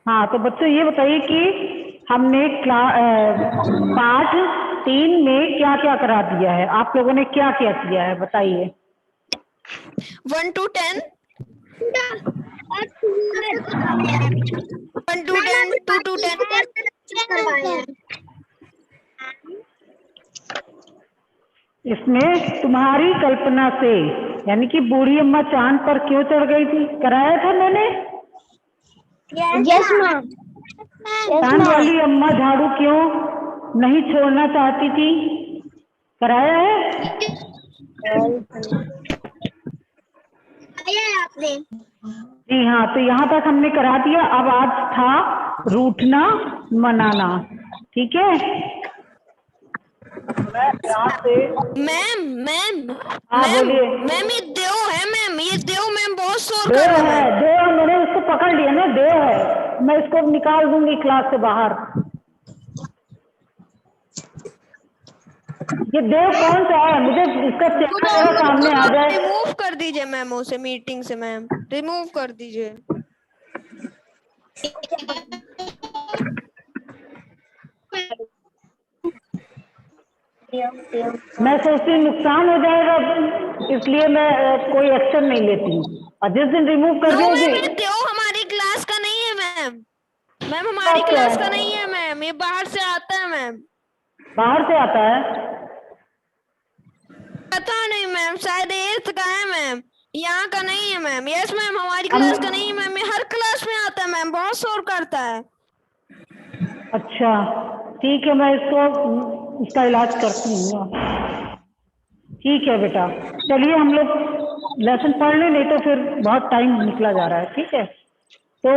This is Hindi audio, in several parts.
हाँ तो बच्चों ये बताइए कि हमने पाठ 3 में क्या क्या करा दिया है, आप लोगों ने क्या क्या किया है बताइए। 1 to 10, 1 to 10, 2 to 10 इसमें तुम्हारी कल्पना से, यानी कि बूढ़ी अम्मा चांद पर क्यों चढ़ गई थी, कराया था मैंने। Yes ma'am. चांद वाली अम्मा झाड़ू क्यों नहीं छोड़ना चाहती थी, कराया है। आपने जी हाँ, तो यहाँ तक हमने करा दिया। अब आज था रूठना मनाना, ठीक है। मैं यहाँ से मैम हाँ बोलिए। मैम ये देव है मैम, ये देव मैम बहुत शोर कर देव रहा है, है। देव, मैंने उसको पकड़ लिया ना, देव है, मैं इसको निकाल दूंगी क्लास से बाहर। ये देव कौन सा है, मुझे इसका चेहरा मेरे सामने आ जाए। रिमूव कर दीजिए मैम उसे मीटिंग से, मैम रिमूव कर दीजिए। मैं सोचती हूँ नुकसान हो जाएगा, इसलिए मैं कोई एक्शन नहीं लेती, और जिस दिन रिमूव कर मैम दोगे। ये देव हमारी क्लास का नहीं है मैम, मैम हमारी क्लास का नहीं है मैम, ये बाहर से आता है मैम। बाहर से आता है, पता नहीं मैम, शायद 8th का है मैम, यहाँ का नहीं है मैम। यस मैम, हमारी क्लास का नहीं है मैम, ये हर क्लास में आता है मैम, बहुत शोर करता है। अच्छा ठीक है, मैं इसका इलाज करती हूँ। ठीक है बेटा, चलिए हम लोग लेसन पढ़ लें, नहीं तो फिर बहुत टाइम निकला जा रहा है। ठीक है, तो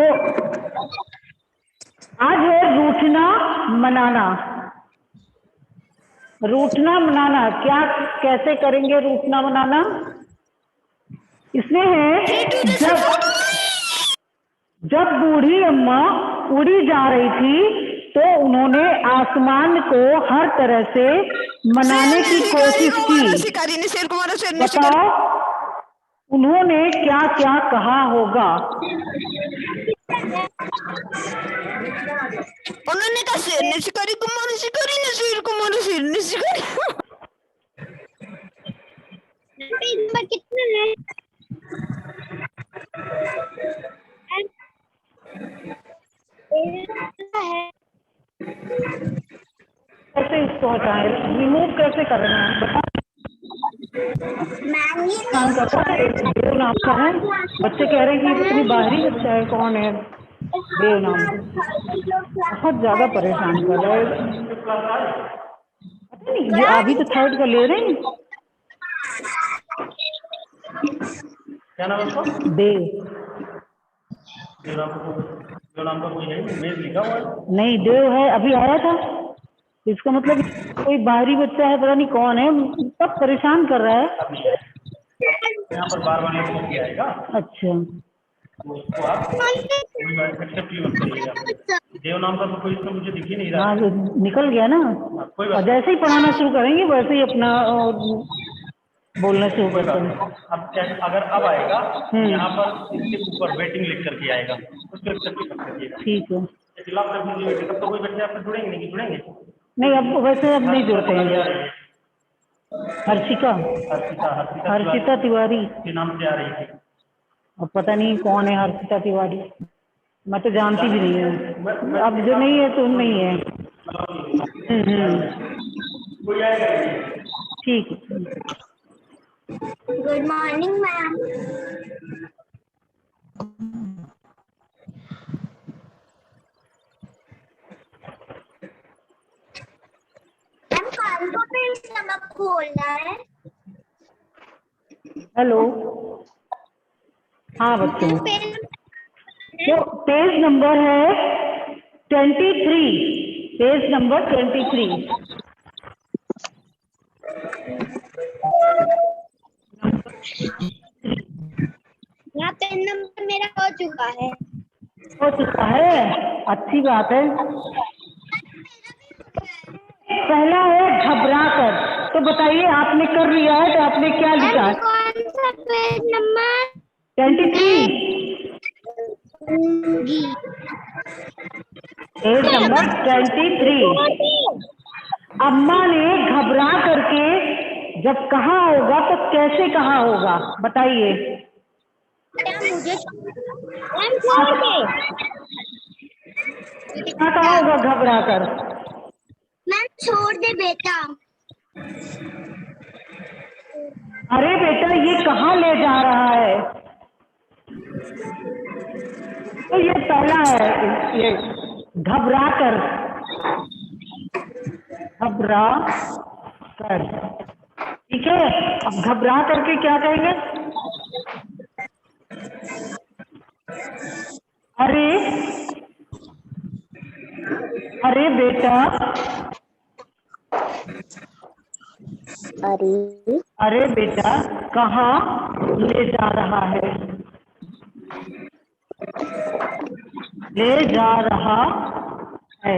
आज है रूठना मनाना। रूठना मनाना क्या, कैसे करेंगे रूठना मनाना। इसमें है जब बूढ़ी अम्मा उड़ी जा रही थी तो उन्होंने आसमान को हर तरह से मनाने की कोशिश की। बताओ उन्होंने क्या क्या कहा होगा। उन्होंने कहा शेर शिकारी को मारो, शिकारी ने शेर को मारो, शेर ने शिकारी। नंबर कितना है? कैसे इसको हटाएं, रिमूव कैसे करना है बताओ। नाम का है, बच्चे कह रहे हैं कि इतनी बाहरी बच्चा है, कौन है देव नाम का, बहुत ज्यादा परेशान कर रहा है। पता नहीं ये अभी तो 3rd का ले रहे हैं। क्या नाम है उसका, देव। देव नाम का कोई है लिखा हुआ है? नहीं, देव है, अभी आया था। इसका मतलब कोई बाहरी बच्चा है, पता नहीं कौन है, सब परेशान कर रहा है। यहाँ पर बार बार आएगा। अच्छा तो आप एक्सेप्ट ही मत करिएगा। देव नाम का तो कोई इसमें मुझे दिख ही नहीं रहा। हाँ निकल गया ना, और जैसे ही पढ़ाना शुरू करेंगे वैसे ही अपना बोलना शुरू करते हैं। अब अगर अब आएगा यहाँ पर इसके ऊपर वेटिंग लिख करके आएगा, उसको एक्सेप्ट कर दीजिएगा। ठीक है, खिलाफ कर दीजिए, तब तो कोई बच्चे आपसे जुड़ेंगे नहीं, जुड़ेंगे नहीं, अब वैसे अब नहीं जुड़ते हैं। हर्षिका हर्षिता तिवारी के नाम से आ रही थी, अब पता नहीं कौन है हर्षिता तिवारी, मैं तो जानती भी नहीं हूँ। अब जो नहीं है तो नहीं है। ठीक है। Good morning ma'am. कौन सा पेज नंबर खोलना है? हेलो, हाँ बच्चों, तो पेज नंबर है 23, पेज नंबर 23। यहाँ पेन नंबर मेरा हो चुका है। हो चुका है, अच्छी बात है। पहला है घबरा कर, तो बताइए आपने कर लिया है तो आपने क्या लिखा है? कौन सा पेज नंबर? 23। Page number 23। अम्मा ने घबरा करके जब कहा होगा तो कैसे कहा होगा, बताइए। मुझे छोड़ दे। क्या कहा होगा घबरा कर? मैम छोड़ दे बेटा। अरे बेटा ये कहाँ ले जा रहा है? तो ये पहला है, ये घबरा कर, घबरा कर, ठीक है। अब घबरा करके क्या कहेंगे? अरे अरे बेटा, अरे बेटा कहाँ ले जा रहा है? ले जा रहा है,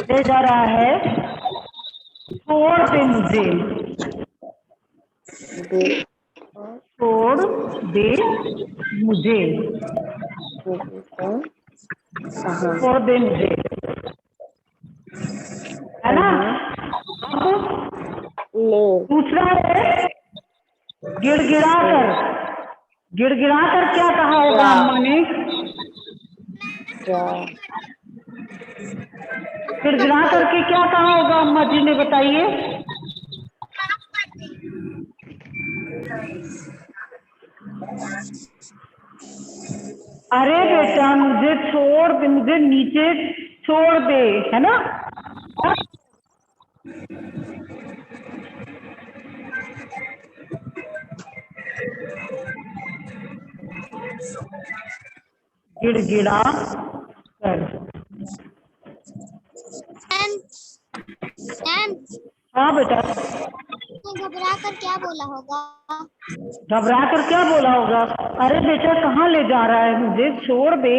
ले जा रहा है, छोड़ दे मुझे, छोड़ दे मुझे, छोड़ दे मुझे, है ना। दूसरा है गिड़गिड़ा कर। गिड़गिड़ा कर क्या कहा होगा अम्मा ने? गिड़गिड़ा करके क्या कहा होगा अम्मा जी ने, बताइए। अरे बेटा मुझे छोड़ दे, मुझे नीचे छोड़ दे, है ना। गिड़गिड़ा कर। हाँ बेटा, घबरा कर क्या बोला होगा? घबरा कर क्या बोला होगा? अरे बेटा कहाँ ले जा रहा है मुझे, छोड़ दे,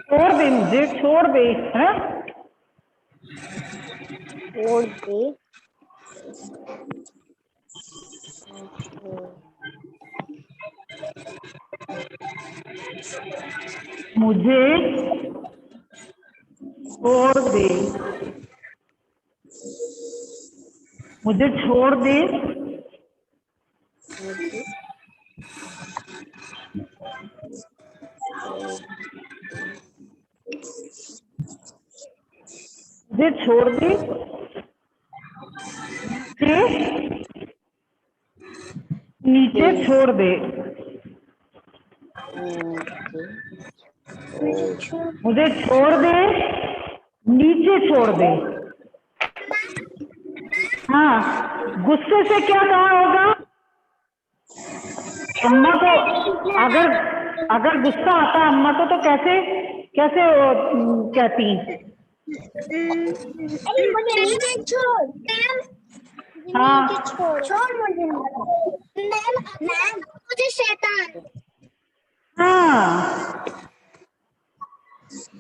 छोड़ दे मुझे, छोड़ दे, है। छोड़ दे मुझे छोड़ दे, मुझे छोड़ दे, मुझे छोड़ दे, नीचे छोड़ दे, मुझे छोड़ दे, नीचे छोड़ दे। हाँ, गुस्से से क्या कहा होगा अम्मा को? अगर गुस्सा आता अम्मा को तो कैसे कैसे कहती? हाँ, छोड़ मुझे शैतान। हाँ,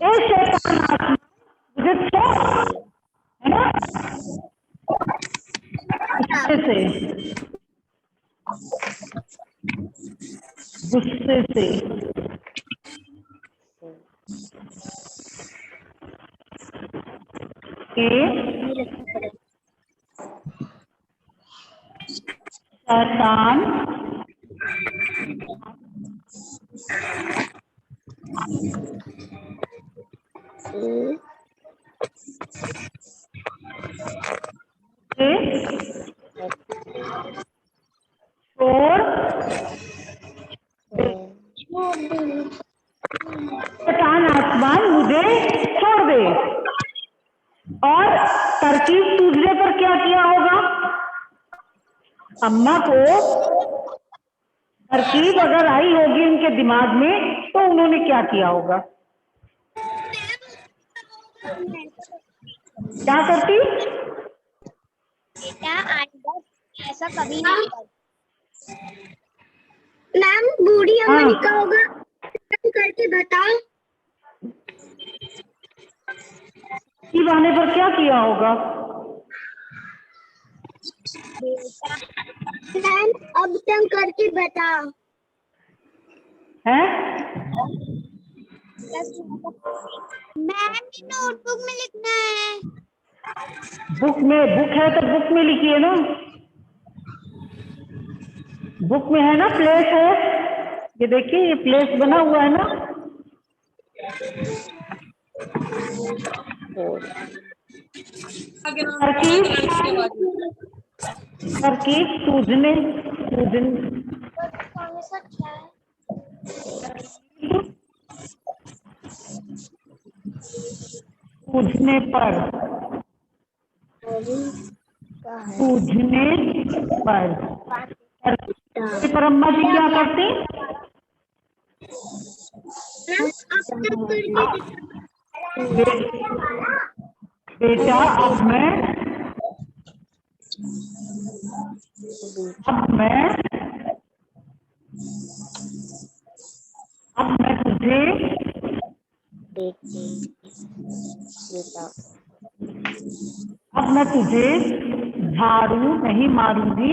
ए शैतान मुझे छोड़, है ना। गुस्से से शैतान शैतान आसमान मुझे छोड़ दे। और तरकीब सूझने पर क्या किया होगा? अम्मा को तरकीब अगर आई होगी उनके दिमाग में तो उन्होंने क्या किया होगा? क्या करती? बेटा आइंदा ऐसा कभी नहीं कर। मैम बूढ़ी अम्मा ने कहा होगा करके बताओ। आने पर क्या किया होगा? मैम अब तुम करके बताओ। हैं? मैम नोटबुक में लिखना है। बुक है तो बुक में लिखिए ना। बुक में है ना, प्लेस है, ये देखिए ये प्लेस बना हुआ है ना। तरकीब सूझने, कौन सा क्या है? सूझने पर, सूझने पर। पर अम्मा जी क्या करती? बेटा अब मैं तुझे अब मैं तुझे झाड़ू नहीं मारूंगी।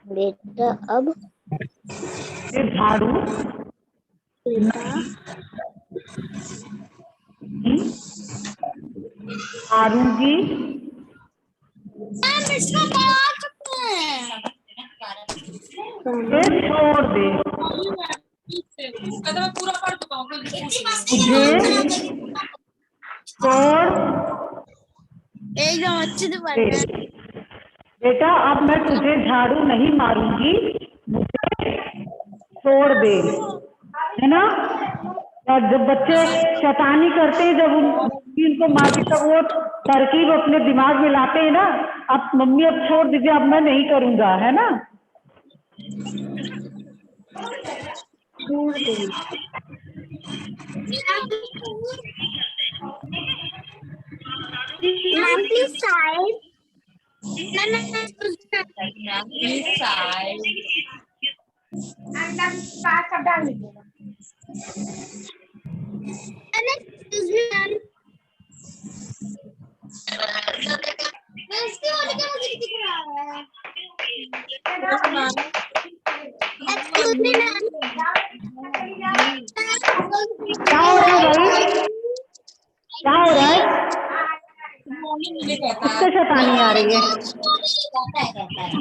बेटा अब झाड़ू मारूंगी। छोड़ दे, पूरा पढ़ चुका हूँ। तुझे छोड़ एकदम अच्छे से पढ़ना है। बेटा अब मैं तुझे झाड़ू नहीं मारूंगी, मुझे छोड़ दे, है ना। और जब बच्चे शैतानी करते हैं, जब उनको मारती, तब वो तरकीब अपने दिमाग में लाते हैं ना, अब मम्मी अब छोड़ दीजिए, अब मैं नहीं करूंगा, है ना। Ma'am please side. डाल लीजिएगा। क्या हो रहा है भाई, क्या हो रहा है? किससे शैतानी आ रही है?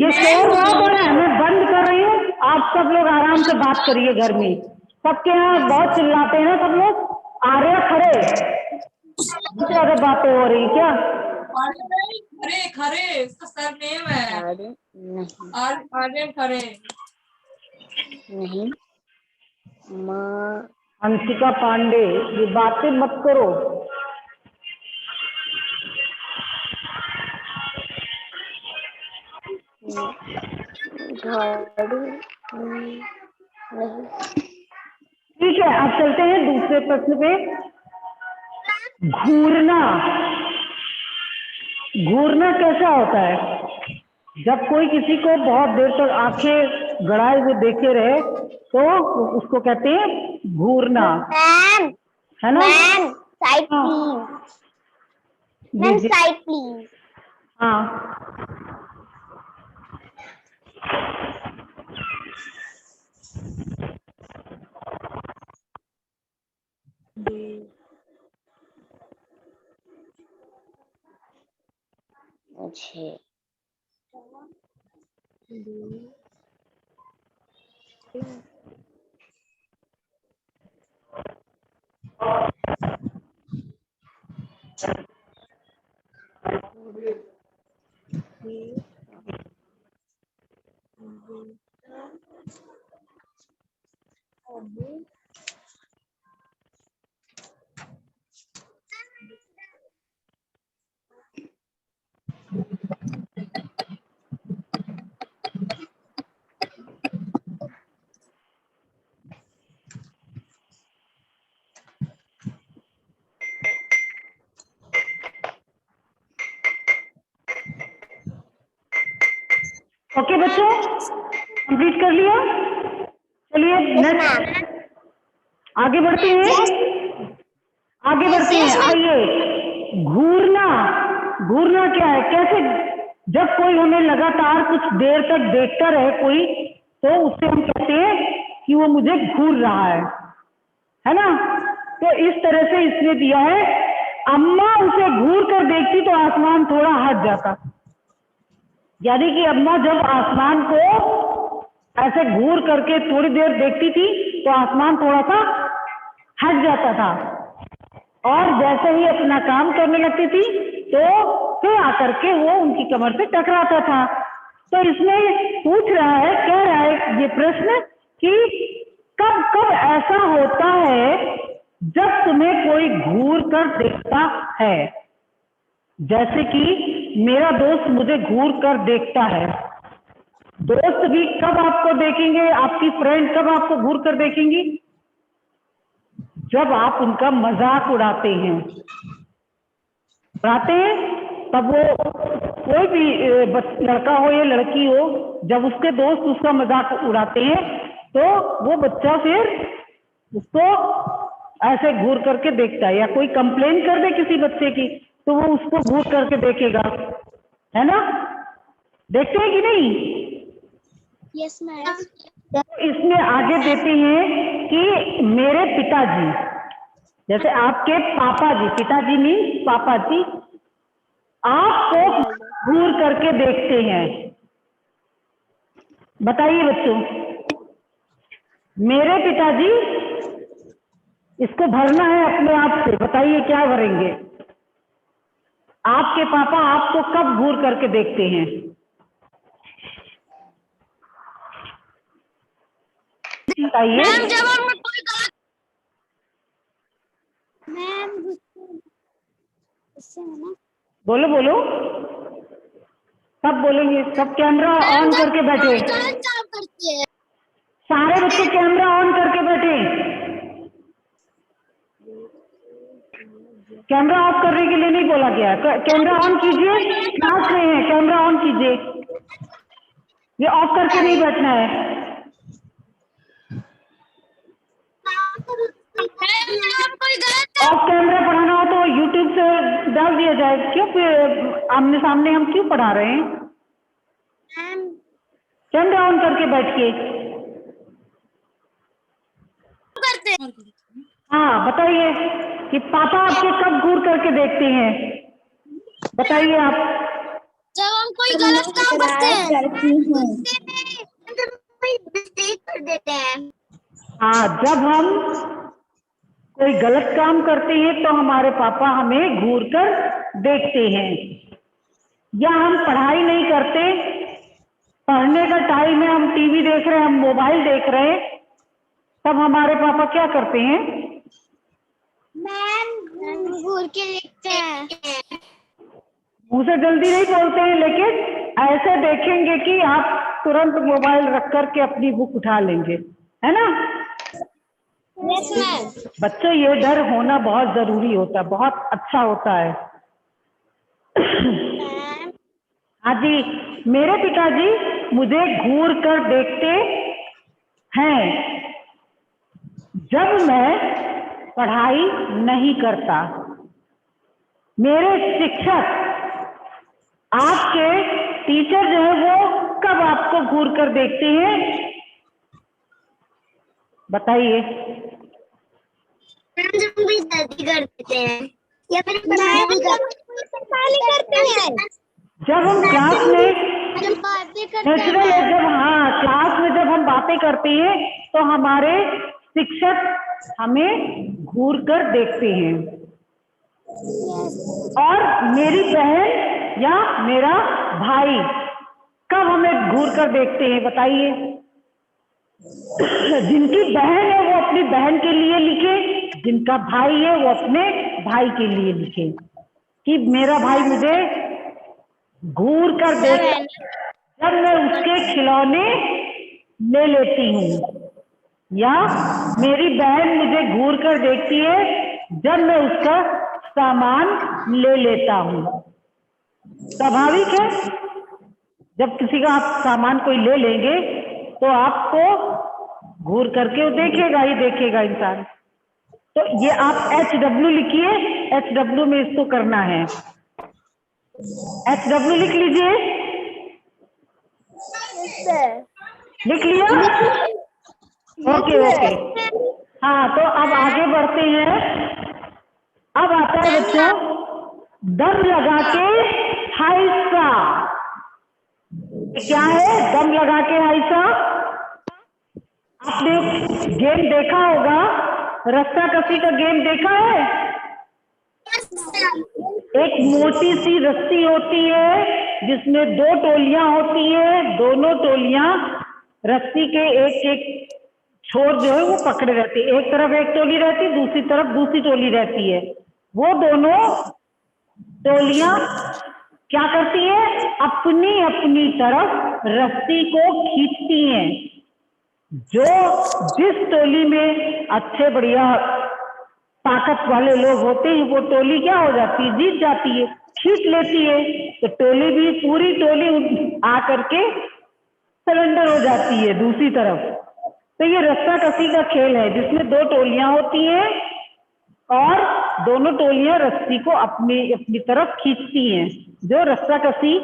ये शोर बहुत हो रहा है, मैं बंद कर रही हूँ, आप सब लोग आराम से बात करिए घर में। सबके यहाँ बहुत चिल्लाते हैं ना सब लोग, आ रहे हैं खड़े, ज्यादा बातें हो रही क्या? खरे खरे उसका सर नेम है। आर्य खरे नहीं माँ अंशिका पांडे, ये बातें मत करो। झाड़ू ठीक है, अब चलते हैं दूसरे प्रश्न पे। घूरना, घूरना कैसा होता है? जब कोई किसी को बहुत देर तक आंखें गड़ाए हुए देखे रहे तो उसको कहते हैं घूरना, मैम है ना। मैम साइड हाँ। Please, ma'am side please. हाँ, अच्छे ओके बच्चों, कंप्लीट कर लिया। चलिए नेक्स्ट आगे बढ़ते हैं, आगे बढ़ते हैं। आइए, घूरना, घूरना क्या है? कैसे? जब कोई हमें लगातार कुछ देर तक देखता रहे कोई, तो उससे हम कहते हैं कि वो मुझे घूर रहा है ना। तो इस तरह से इसने दिया है, अम्मा उसे घूर कर देखती तो आसमान थोड़ा हट जाता। यानी कि अम्मा जब आसमान को ऐसे घूर करके थोड़ी देर देखती थी तो आसमान थोड़ा सा हट जाता था, और जैसे ही अपना काम करने लगती थी तो फिर आकर के वो उनकी कमर से टकराता था। तो इसमें पूछ रहा है, कह रहा है ये प्रश्न कि कब कब ऐसा होता है जब तुम्हें कोई घूर कर देखता है। जैसे कि मेरा दोस्त मुझे घूर कर देखता है, दोस्त भी कब आपको देखेंगे, आपकी फ्रेंड कब आपको घूर कर देखेंगी, जब आप उनका मजाक उड़ाते हैं। तब वो कोई भी लड़का हो या लड़की हो, जब उसके दोस्त उसका मजाक उड़ाते हैं तो वो बच्चा फिर उसको ऐसे घूर करके देखता है। या कोई कंप्लेन कर दे किसी बच्चे की तो वो उसको घूर करके देखेगा, है ना। देखते हैं कि नहीं? Yes ma'am. तो इसमें आगे देते हैं कि मेरे पिताजी, जैसे आपके पापा जी, पिताजी मीन्स पापा जी, आपको घूर करके देखते हैं। बताइए बच्चों, मेरे पिताजी, इसको भरना है अपने आप से, बताइए क्या भरेंगे। आपके पापा आपको कब घूर करके देखते हैं? बताइए। मैम जब हम कोई गलत मैम गुस्से में ना। बोलो बोलो, सब बोलेंगे, सब कैमरा ऑन करके बैठे, गलत काम करती है। सारे बच्चे कैमरा ऑन करके बैठे। कैमरा ऑफ करने के लिए नहीं बोला गया, कैमरा ऑन कीजिए, क्लास में है, कैमरा ऑन कीजिए, ये ऑफ करके नहीं बैठना है। कोई गलत ऑफ कैमरा पढ़ाना हो तो यूट्यूब से डाल दिया जाए, क्यों आमने सामने हम क्यों पढ़ा रहे हैं? मैम कैमरा ऑन करके बैठिए। करते। हाँ बताइए कि पापा आपके कब घूर करके देखते हैं, बताइए आप। जब हम कोई गलत काम करते हैं, कोई मिस्टेक कर देते हैं। हाँ, जब हम कोई गलत काम करते हैं तो हमारे पापा हमें घूर कर देखते हैं। या हम पढ़ाई नहीं करते, पढ़ने का टाइम है, हम टीवी देख रहे हैं, हम मोबाइल देख रहे हैं, तब हमारे पापा क्या करते हैं? मैम घूर के देखते हैं। मुंह से जल्दी नहीं बोलते हैं, लेकिन ऐसे देखेंगे कि आप तुरंत मोबाइल रख करके अपनी बुक उठा लेंगे, है ना। Yes ma'am. बच्चों, ये डर होना बहुत जरूरी होता है, बहुत अच्छा होता है। हाँ जी, मेरे पिताजी मुझे घूर कर देखते हैं जब मैं पढ़ाई नहीं करता। मेरे शिक्षक, आपके टीचर जो है वो कब आपको घूर कर देखते हैं, बताइए। जब भी जल्दी कर देते हैं या फिर पढ़ाई करते हैं। जब हम क्लास में बातें करते नेचुरल है, जब हाँ क्लास में जब हम बातें करते हैं तो हमारे शिक्षक हमें घूर कर देखते हैं। और मेरी बहन या मेरा भाई कब हमें घूर कर देखते हैं, बताइए। जिनकी बहन है वो अपनी बहन के लिए लिखे, जिनका भाई है वो अपने भाई के लिए लिखे कि मेरा भाई मुझे घूर कर देखता है जब मैं उसके खिलौने ले लेती हूँ, या मेरी बहन मुझे घूर कर देखती है जब मैं उसका सामान ले लेता हूँ। स्वाभाविक है, जब किसी का आप सामान कोई ले लेंगे तो आपको घूर करके वो देखेगा ही देखेगा इंसान। तो ये आप HW लिखिए, HW में इसको करना है। HW लिख लीजिए, लिख लिया। ओके ओके, हाँ तो अब आगे बढ़ते हैं। अब आता है बच्चों दम लगा के हाइसा। क्या है दम लगा के हाइसा? आपने गेम देखा होगा, रस्सा कसी का गेम देखा है? एक मोटी सी रस्सी होती है जिसमें दो टोलियां होती है, दोनों टोलियां रस्सी के एक एक छोर जो है वो पकड़े रहती है, एक तरफ एक टोली रहती है, दूसरी तरफ दूसरी टोली रहती है। वो दोनों टोलियां क्या करती है? अपनी अपनी तरफ रस्सी को खींचती हैं। जो जिस टोली में अच्छे बढ़िया ताकत वाले लोग होते हैं वो टोली क्या हो जाती है? जीत जाती है, खींच लेती है। तो टोली भी पूरी टोली आ करके सरेंडर हो जाती है दूसरी तरफ। तो ये रस्सा कसी का खेल है जिसमें दो टोलियां होती हैं और दोनों टोलियां रस्सी को अपनी अपनी तरफ खींचती हैं, जो रस्सा कसी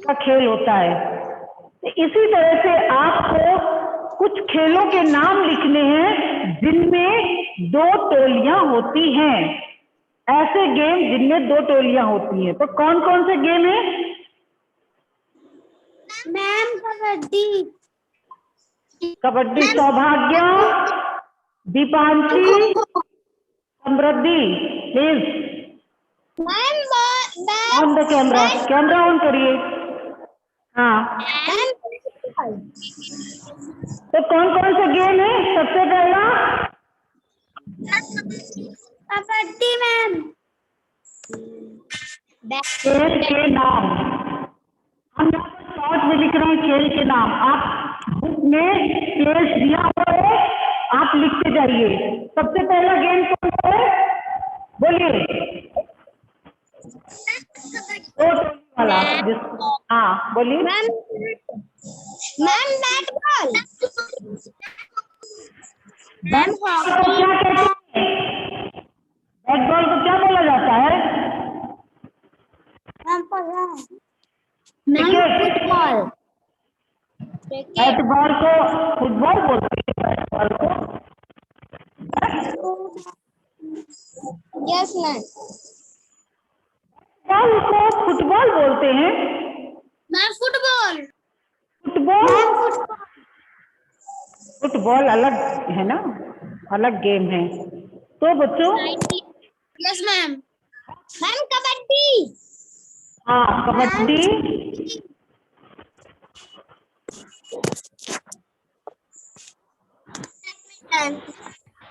का खेल होता है। तो इसी तरह से आपको कुछ खेलों के नाम लिखने हैं जिनमें दो टोलियां होती हैं। ऐसे गेम जिनमें दो टोलियां होती हैं, तो कौन कौन से गेम है? Ma'am kabaddi. Kabaddi. Saubhagya, Deepanshi, Samriddhi, please on the camera, camera on करिए। हाँ तो कौन कौन से गेम है? सबसे पहला कबड्डी मैम। खेल के नाम हम शॉर्ट में लिख रहे हैं, खेल के नाम। आप बुक में पेज दिया हुआ है, आप लिखते जाइए। सबसे पहला गेम कौन सा है? बोलिए। वाला हाँ बोलिए। Ma'am bat ball. Bat ball को क्या कहते हैं? बैट बॉल को क्या बोला जाता है? फुटबॉल। बैट बॉल को फुटबॉल बोलते हैं। बैट बॉल को यस मैम। बॉल को फुटबॉल बोलते हैं। Ma'am football. फुटबॉल फुटबॉल अलग है ना, अलग गेम है। तो बच्चों यस मैम। मैम कबड्डी। हाँ कबड्डी।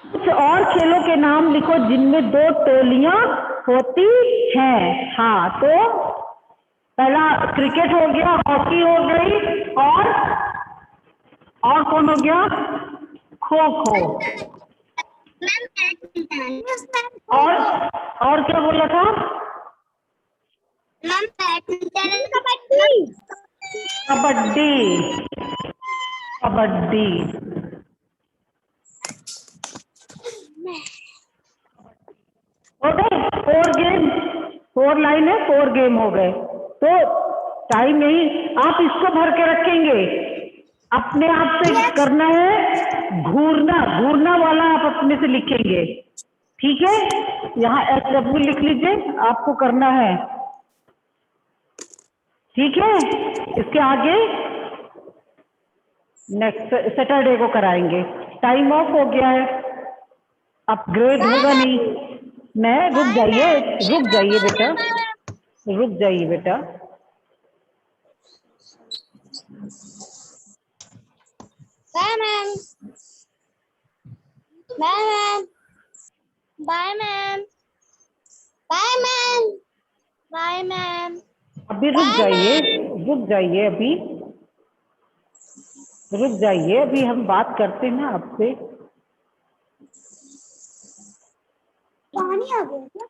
कुछ और खेलों के नाम लिखो जिनमें दो टोलियां होती हैं। हाँ तो पहला क्रिकेट हो गया, हॉकी हो गई, और कौन हो गया? खो खो। और क्या बोला था? कबड्डी। कबड्डी। कबड्डी हो गए 4 गेम, 4 लाइन है, 4 गेम हो गए। तो टाइम नहीं, आप इसको भर के रखेंगे, अपने आप से करना है। घूरना वाला आप अपने से लिखेंगे, ठीक है? यहाँ SW लिख लीजिए, आपको करना है, ठीक है? इसके आगे नेक्स्ट सैटरडे को कराएंगे। टाइम ऑफ हो गया है, अपग्रेड होगा नहीं। मैं रुक जाइए बेटा, रुक जाइए बेटा। Bye ma'am. Bye ma'am. Bye ma'am. Bye ma'am. Bye ma'am. अभी रुक जाइए, अभी हम बात करते हैं ना आपसे। पानी आ गया क्या?